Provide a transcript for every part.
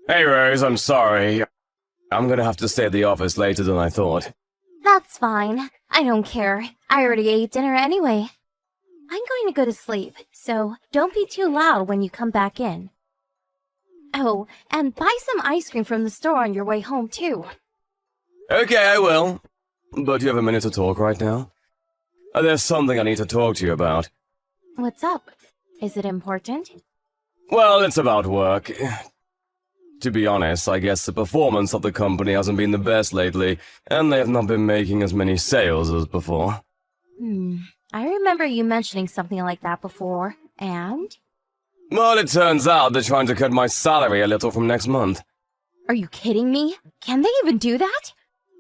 Hey Rose, I'm sorry. I'm gonna have to stay at the office later than I thought. That's fine. I don't care. I already ate dinner anyway. I'm going to go to sleep, so don't be too loud when you come back in. Oh, and buy some ice cream from the store on your way home, too. Okay, I will. But you have a minute to talk right now? There's something I need to talk to you about. What's up? Is it important? Well, it's about work. To be honest, I guess the performance of the company hasn't been the best lately, and they have not been making as many sales as before. I remember you mentioning something like that before, and? Well, it turns out they're trying to cut my salary a little from next month. Are you kidding me? Can they even do that?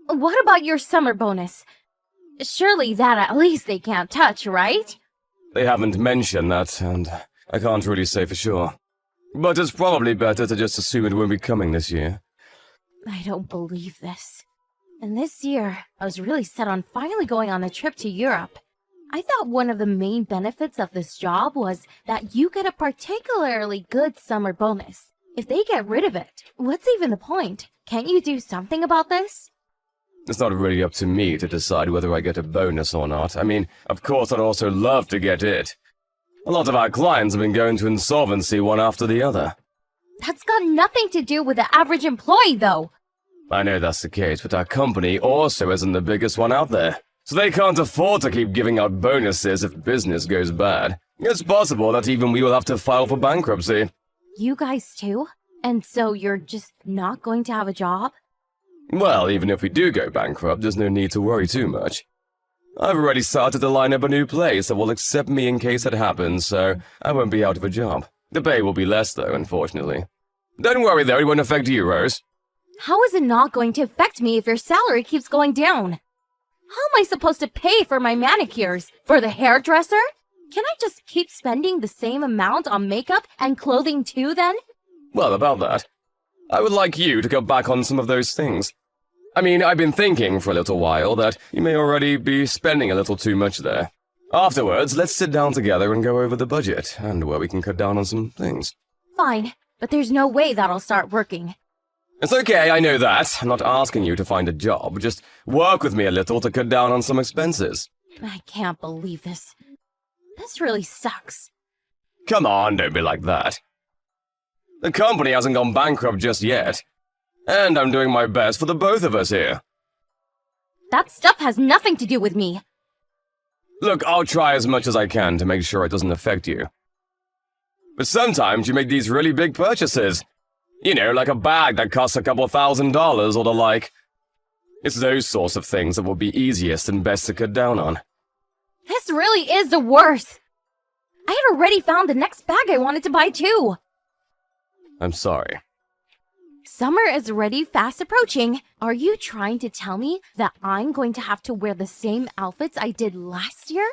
What about your summer bonus? Surely that at least they can't touch, right? They haven't mentioned that, and I can't really say for sure. But it's probably better to just assume it won't be coming this year. I don't believe this. And this year, I was really set on finally going on a trip to Europe. I thought one of the main benefits of this job was that you get a particularly good summer bonus. If they get rid of it, what's even the point? Can't you do something about this? It's not really up to me to decide whether I get a bonus or not. I mean, of course I'd also love to get it. A lot of our clients have been going to insolvency one after the other. That's got nothing to do with the average employee, though. I know that's the case, but our company also isn't the biggest one out there. So they can't afford to keep giving out bonuses if business goes bad. It's possible that even we will have to file for bankruptcy. You guys too? And so you're just not going to have a job? Well, even if we do go bankrupt, there's no need to worry too much. I've already started to line up a new place that will accept me in case that happens, so I won't be out of a job. The pay will be less, though, unfortunately. Don't worry, though, it won't affect you, Rose. How is it not going to affect me if your salary keeps going down? How am I supposed to pay for my manicures? For the hairdresser? Can I just keep spending the same amount on makeup and clothing too, then? Well, about that, I would like you to cut back on some of those things. I mean, I've been thinking for a little while that you may already be spending a little too much there. Afterwards, let's sit down together and go over the budget, and where we can cut down on some things. Fine, but there's no way that'll start working. It's okay, I know that. I'm not asking you to find a job. Just work with me a little to cut down on some expenses. I can't believe this. This really sucks. Come on, don't be like that. The company hasn't gone bankrupt just yet. And I'm doing my best for the both of us here. That stuff has nothing to do with me. Look, I'll try as much as I can to make sure it doesn't affect you. But sometimes you make these really big purchases. You know, like a bag that costs a couple $1,000s or the like. It's those sorts of things that will be easiest and best to cut down on. This really is the worst. I had already found the next bag I wanted to buy too. I'm sorry. Summer is already fast approaching. Are you trying to tell me that I'm going to have to wear the same outfits I did last year?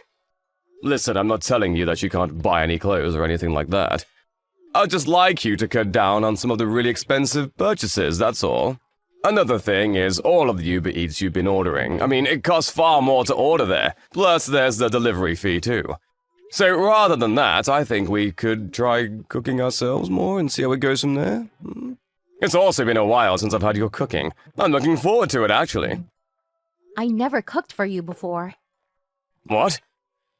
Listen, I'm not telling you that you can't buy any clothes or anything like that. I'd just like you to cut down on some of the really expensive purchases, that's all. Another thing is all of the Uber Eats you've been ordering. I mean, it costs far more to order there, plus there's the delivery fee too. So rather than that, I think we could try cooking ourselves more and see how it goes from there. It's also been a while since I've had your cooking. I'm looking forward to it, actually. I never cooked for you before. What?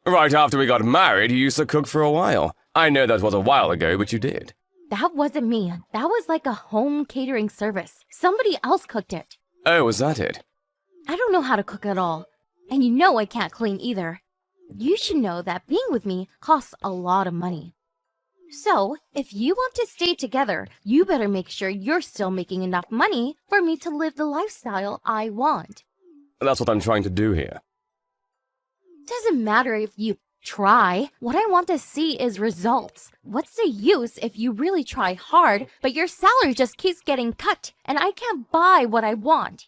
Right after we got married, you used to cook for a while. I know that was a while ago, but you did. That wasn't me. That was like a home catering service. Somebody else cooked it. Oh, was that it? I don't know how to cook at all. And you know I can't clean either. You should know that being with me costs a lot of money. So, if you want to stay together, you better make sure you're still making enough money for me to live the lifestyle I want. That's what I'm trying to do here. Doesn't matter if you try. What I want to see is results. What's the use if you really try hard, but your salary just keeps getting cut and I can't buy what I want?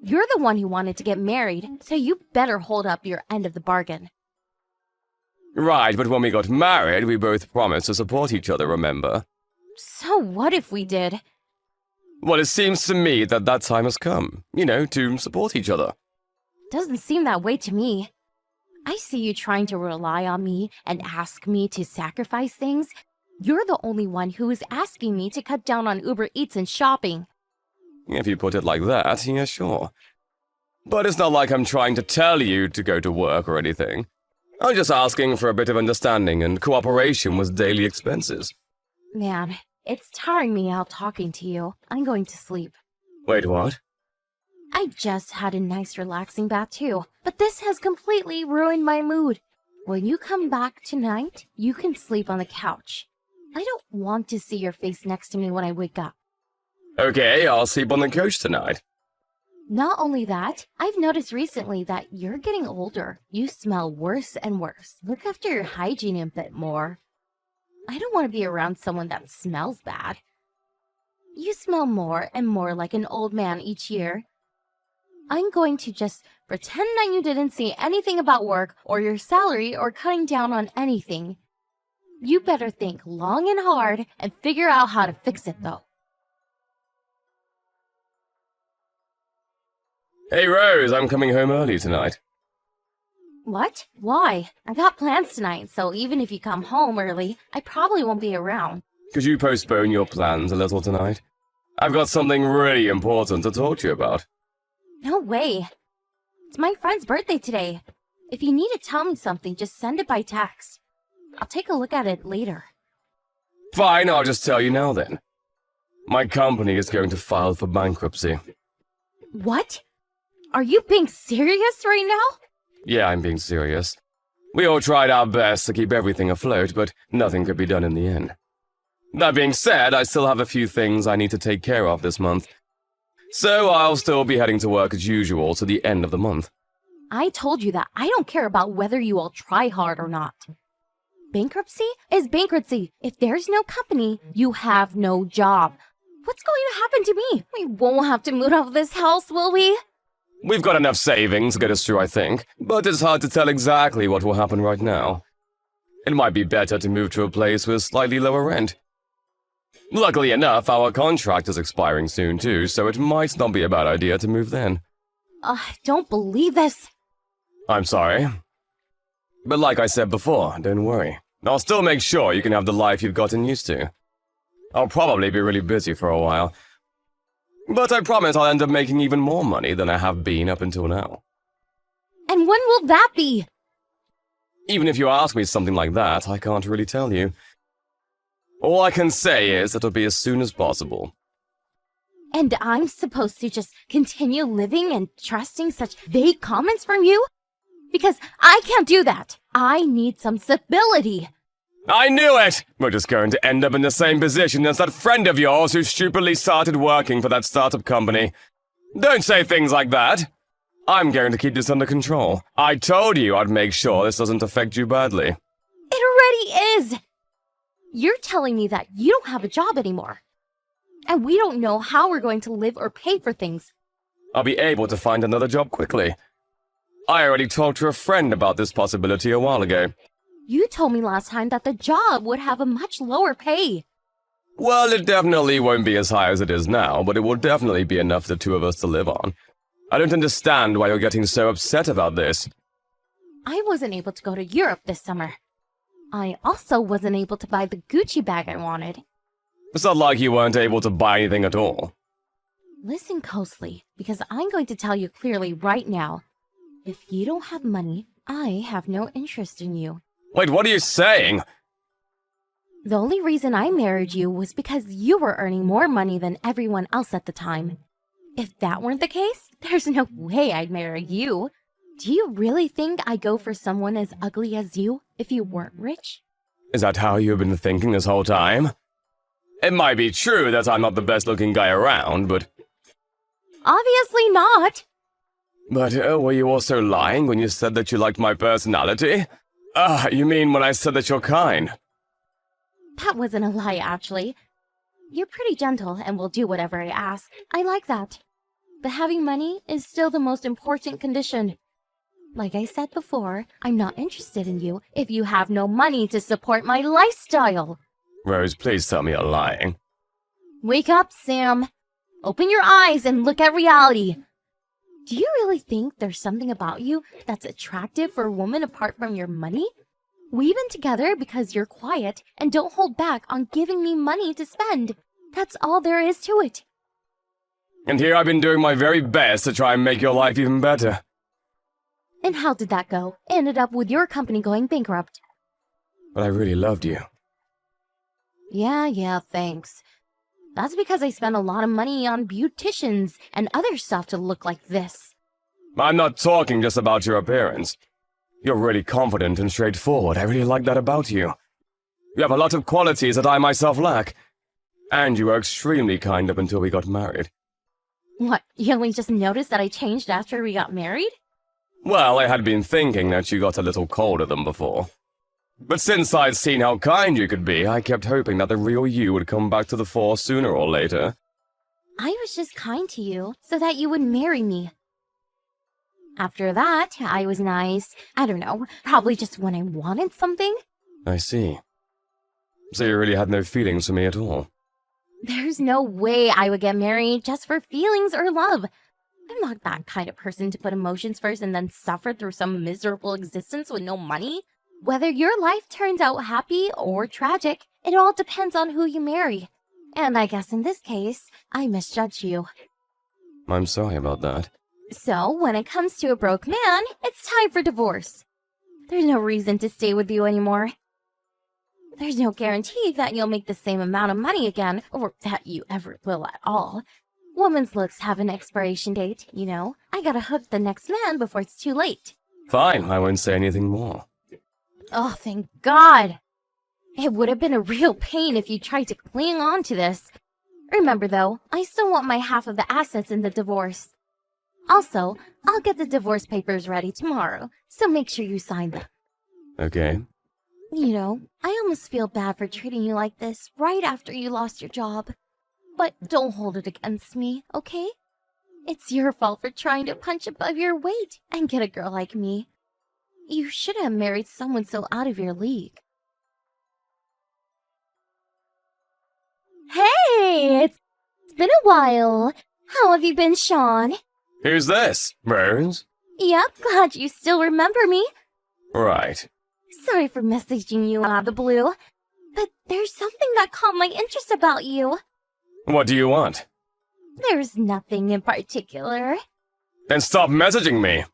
You're the one who wanted to get married, so you better hold up your end of the bargain. Right, but when we got married, we both promised to support each other, remember? So what if we did? Well, it seems to me that that time has come, you know, to support each other. Doesn't seem that way to me. I see you trying to rely on me and ask me to sacrifice things, You're the only one who is asking me to cut down on Uber Eats and shopping. If you put it like that, yeah, sure. But it's not like I'm trying to tell you to go to work or anything. I'm just asking for a bit of understanding and cooperation with daily expenses. Man, it's tiring me out talking to you. I'm going to sleep. Wait, what? I just had a nice relaxing bath too, but this has completely ruined my mood. When you come back tonight, you can sleep on the couch. I don't want to see your face next to me when I wake up. Okay, I'll sleep on the couch tonight. Not only that, I've noticed recently that you're getting older. You smell worse and worse. Look after your hygiene a bit more. I don't want to be around someone that smells bad. You smell more and more like an old man each year. I'm going to just pretend that you didn't see anything about work or your salary or cutting down on anything. You better think long and hard and figure out how to fix it, though. Hey, Rose, I'm coming home early tonight. What? Why? I got plans tonight, so even if you come home early, I probably won't be around. Could you postpone your plans a little tonight? I've got something really important to talk to you about. No way. It's my friend's birthday today. If you need to tell me something, just send it by text. I'll take a look at it later. Fine, I'll just tell you now then. My company is going to file for bankruptcy. What? Are you being serious right now? Yeah, I'm being serious. We all tried our best to keep everything afloat, but nothing could be done in the end. That being said, I still have a few things I need to take care of this month. So I'll still be heading to work as usual to the end of the month. I told you that I don't care about whether you all try hard or not. Bankruptcy is bankruptcy. If there's no company, you have no job. What's going to happen to me? We won't have to move out of this house, will we? We've got enough savings to get us through, I think, but it's hard to tell exactly what will happen right now. It might be better to move to a place with slightly lower rent. Luckily enough, our contract is expiring soon too, so it might not be a bad idea to move then. I don't believe this. I'm sorry. But like I said before, don't worry. I'll still make sure you can have the life you've gotten used to. I'll probably be really busy for a while. But I promise I'll end up making even more money than I have been up until now. And when will that be? Even if you ask me something like that, I can't really tell you. All I can say is it'll be as soon as possible. And I'm supposed to just continue living and trusting such vague comments from you? Because I can't do that. I need some stability. I knew it! We're just going to end up in the same position as that friend of yours who stupidly started working for that startup company. Don't say things like that. I'm going to keep this under control. I told you I'd make sure this doesn't affect you badly. It already is! You're telling me that you don't have a job anymore. And we don't know how we're going to live or pay for things. I'll be able to find another job quickly. I already talked to a friend about this possibility a while ago. You told me last time that the job would have a much lower pay. Well, it definitely won't be as high as it is now, but it will definitely be enough for the two of us to live on. I don't understand why you're getting so upset about this. I wasn't able to go to Europe this summer. I also wasn't able to buy the Gucci bag I wanted. It's not like you weren't able to buy anything at all. Listen closely, because I'm going to tell you clearly right now. If you don't have money, I have no interest in you. Wait, what are you saying? The only reason I married you was because you were earning more money than everyone else at the time. If that weren't the case, there's no way I'd marry you. Do you really think I'd go for someone as ugly as you if you weren't rich? Is that how you've been thinking this whole time? It might be true that I'm not the best looking guy around, but... Obviously not. But were you also lying when you said that you liked my personality? You mean when I said that you're kind? That wasn't a lie, actually. You're pretty gentle and will do whatever I ask. I like that. But having money is still the most important condition. Like I said before, I'm not interested in you if you have no money to support my lifestyle. Rose, please tell me you're lying. Wake up, Sam. Open your eyes and look at reality. Do you really think there's something about you that's attractive for a woman apart from your money? We've been together because you're quiet and don't hold back on giving me money to spend. That's all there is to it. And here I've been doing my very best to try and make your life even better. And how did that go? Ended up with your company going bankrupt. But I really loved you. Yeah, thanks. That's because I spent a lot of money on beauticians and other stuff to look like this. I'm not talking just about your appearance. You're really confident and straightforward. I really like that about you. You have a lot of qualities that I myself lack. And you were extremely kind up until we got married. What, you only just noticed that I changed after we got married? Well, I had been thinking that you got a little colder than before. But since I'd seen how kind you could be, I kept hoping that the real you would come back to the fore sooner or later. I was just kind to you so that you would marry me. After that, I was nice. I don't know, probably just when I wanted something. I see. So you really had no feelings for me at all? There's no way I would get married just for feelings or love. I'm not that kind of person to put emotions first and then suffer through some miserable existence with no money. Whether your life turns out happy or tragic, it all depends on who you marry. And I guess in this case, I misjudged you. I'm sorry about that. So, when it comes to a broke man, it's time for divorce. There's no reason to stay with you anymore. There's no guarantee that you'll make the same amount of money again, or that you ever will at all. Women's looks have an expiration date, you know. I gotta hook the next man before it's too late. Fine, I won't say anything more. Oh, thank God! It would have been a real pain if you tried to cling on to this. Remember though, I still want my half of the assets in the divorce. Also, I'll get the divorce papers ready tomorrow, so make sure you sign them. Okay. You know, I almost feel bad for treating you like this right after you lost your job. But don't hold it against me, okay? It's your fault for trying to punch above your weight and get a girl like me. You should have married someone so out of your league. Hey, it's been a while. How have you been, Sean? Who's this? Rose? Yep, glad you still remember me. Right. Sorry for messaging you out of the blue, but there's something that caught my interest about you. What do you want? There's nothing in particular. Then stop messaging me.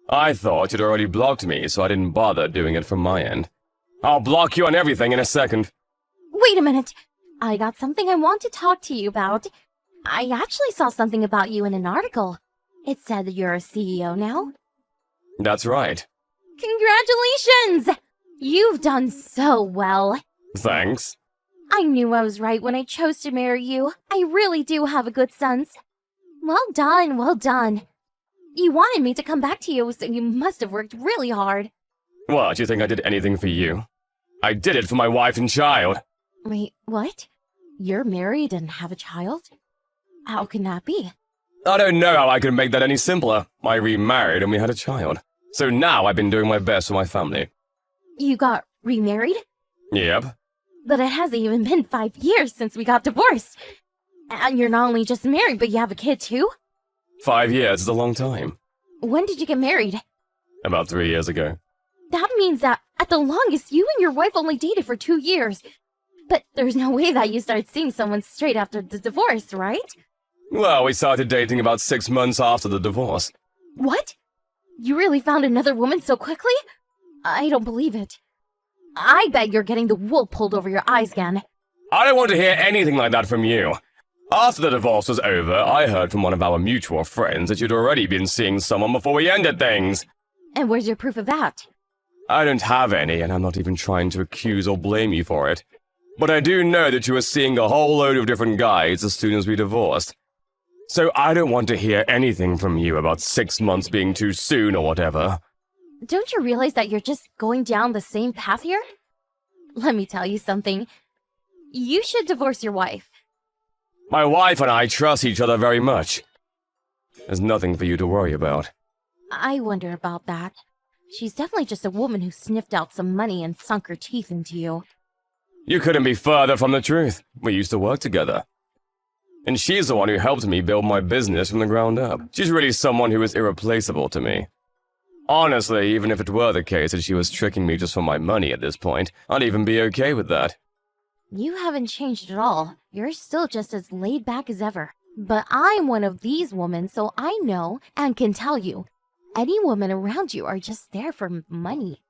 I thought you'd already blocked me, so I didn't bother doing it from my end. I'll block you on everything in a second. Wait a minute. I got something I want to talk to you about. I actually saw something about you in an article. It said that you're a CEO now. That's right. Congratulations! You've done so well. Thanks. I knew I was right when I chose to marry you. I really do have a good sense. Well done, well done. You wanted me to come back to you, so you must have worked really hard. What, you think I did anything for you? I did it for my wife and child. Wait, what? You're married and have a child? How can that be? I don't know how I could make that any simpler. I remarried and we had a child. So now I've been doing my best for my family. You got remarried? Yep. But it hasn't even been 5 years since we got divorced. And you're not only just married, but you have a kid too? 5 years is a long time. When did you get married? About 3 years ago. That means that, at the longest, you and your wife only dated for 2 years. But there's no way that you started seeing someone straight after the divorce, right? Well, we started dating about 6 months after the divorce. What? You really found another woman so quickly? I don't believe it. I bet you're getting the wool pulled over your eyes again. I don't want to hear anything like that from you. After the divorce was over, I heard from one of our mutual friends that you'd already been seeing someone before we ended things. And where's your proof of that? I don't have any, and I'm not even trying to accuse or blame you for it. But I do know that you were seeing a whole load of different guys as soon as we divorced. So I don't want to hear anything from you about 6 months being too soon or whatever. Don't you realize that you're just going down the same path here? Let me tell you something. You should divorce your wife. My wife and I trust each other very much. There's nothing for you to worry about. I wonder about that. She's definitely just a woman who sniffed out some money and sunk her teeth into you. You couldn't be further from the truth. We used to work together. And she's the one who helped me build my business from the ground up. She's really someone who is irreplaceable to me. Honestly, even if it were the case that she was tricking me just for my money at this point, I'd even be okay with that. You haven't changed at all. You're still just as laid back as ever. But I'm one of these women, so I know and can tell you. Any women around you are just there for money.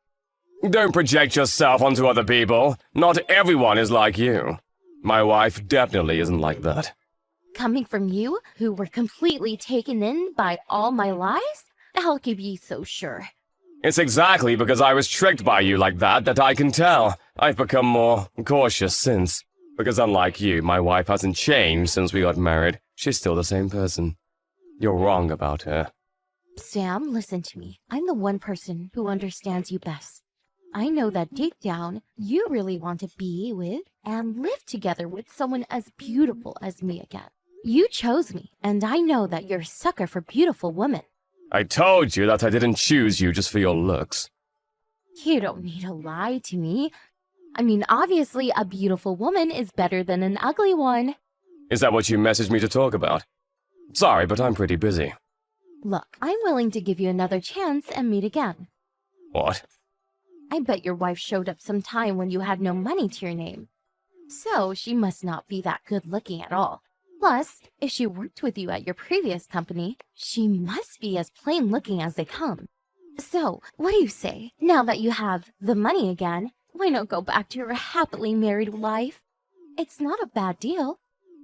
Don't project yourself onto other people. Not everyone is like you. My wife definitely isn't like that. Coming from you, who were completely taken in by all my lies? How could you be so sure? It's exactly because I was tricked by you like that I can tell. I've become more cautious since. Because unlike you, my wife hasn't changed since we got married. She's still the same person. You're wrong about her. Sam, listen to me. I'm the one person who understands you best. I know that deep down, you really want to be with and live together with someone as beautiful as me again. You chose me, and I know that you're a sucker for beautiful women. I told you that I didn't choose you just for your looks. You don't need to lie to me. I mean, obviously, a beautiful woman is better than an ugly one. Is that what you messaged me to talk about? Sorry, but I'm pretty busy. Look, I'm willing to give you another chance and meet again. What? I bet your wife showed up sometime when you had no money to your name. So she must not be that good looking at all. Plus, if she worked with you at your previous company, she must be as plain looking as they come. So, what do you say? Now that you have the money again, why not go back to your happily married life? It's not a bad deal.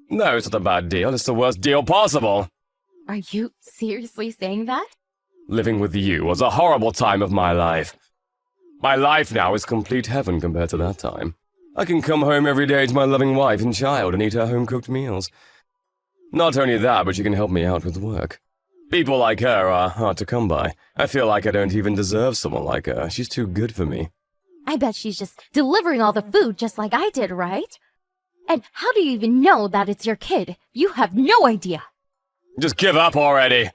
No, it's not a bad deal. It's the worst deal possible. Are you seriously saying that? Living with you was a horrible time of my life. My life now is complete heaven compared to that time. I can come home every day to my loving wife and child and eat her home-cooked meals. Not only that, but she can help me out with work. People like her are hard to come by. I feel like I don't even deserve someone like her. She's too good for me. I bet she's just delivering all the food just like I did, right? And how do you even know that it's your kid? You have no idea. Just give up already.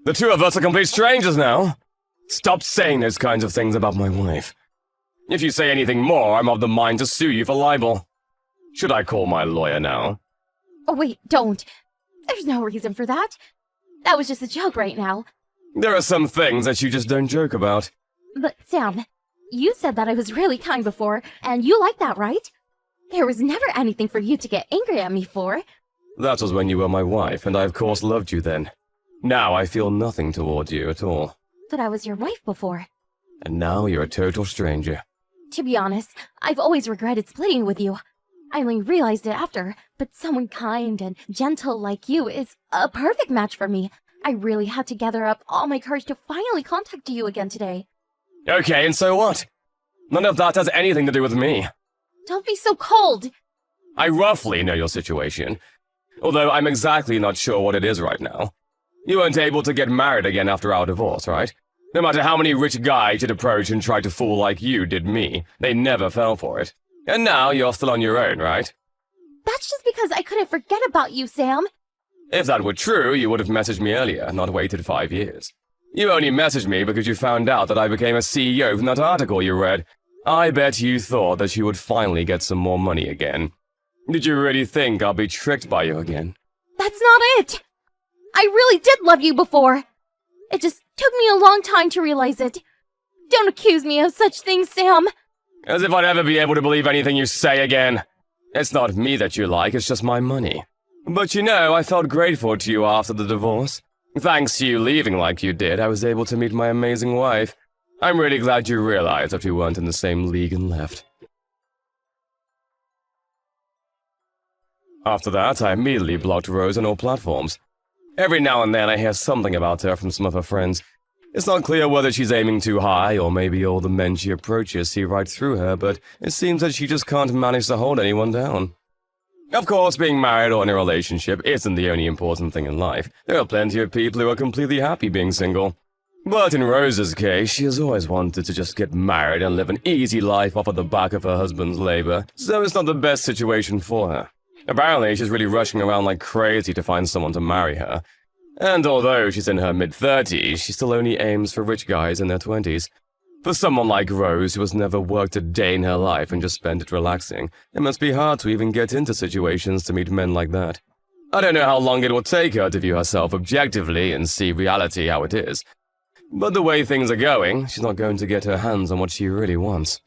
The two of us are complete strangers now. Stop saying those kinds of things about my wife. If you say anything more, I'm of the mind to sue you for libel. Should I call my lawyer now? Oh wait, don't. There's no reason for that. That was just a joke right now. There are some things that you just don't joke about. But Sam, you said that I was really kind before, and you like that, right? There was never anything for you to get angry at me for. That was when you were my wife, and I of course loved you then. Now I feel nothing toward you at all. But I was your wife before. And now you're a total stranger. To be honest, I've always regretted splitting with you. I only realized it after, but someone kind and gentle like you is a perfect match for me. I really had to gather up all my courage to finally contact you again today. Okay, and so what? None of that has anything to do with me. Don't be so cold! I roughly know your situation, although I'm exactly not sure what it is right now. You weren't able to get married again after our divorce, right? No matter how many rich guys you'd approach and try to fool like you did me, they never fell for it. And now you're still on your own, right? That's just because I couldn't forget about you, Sam. If that were true, you would have messaged me earlier, not waited 5 years. You only messaged me because you found out that I became a CEO from that article you read. I bet you thought that you would finally get some more money again. Did you really think I'll be tricked by you again? That's not it! I really did love you before. It just took me a long time to realize it. Don't accuse me of such things, Sam. As if I'd ever be able to believe anything you say again. It's not me that you like, it's just my money. But you know, I felt grateful to you after the divorce. Thanks to you leaving like you did, I was able to meet my amazing wife. I'm really glad you realized that we weren't in the same league and left. After that, I immediately blocked Rose on all platforms. Every now and then I hear something about her from some of her friends. It's not clear whether she's aiming too high, or maybe all the men she approaches see right through her, but it seems that she just can't manage to hold anyone down. Of course, being married or in a relationship isn't the only important thing in life. There are plenty of people who are completely happy being single. But in Rose's case, she has always wanted to just get married and live an easy life off of the back of her husband's labor, so it's not the best situation for her. Apparently, she's really rushing around like crazy to find someone to marry her. And although she's in her mid-30s, she still only aims for rich guys in their 20s. For someone like Rose, who has never worked a day in her life and just spent it relaxing, it must be hard to even get into situations to meet men like that. I don't know how long it will take her to view herself objectively and see reality how it is. But the way things are going, she's not going to get her hands on what she really wants.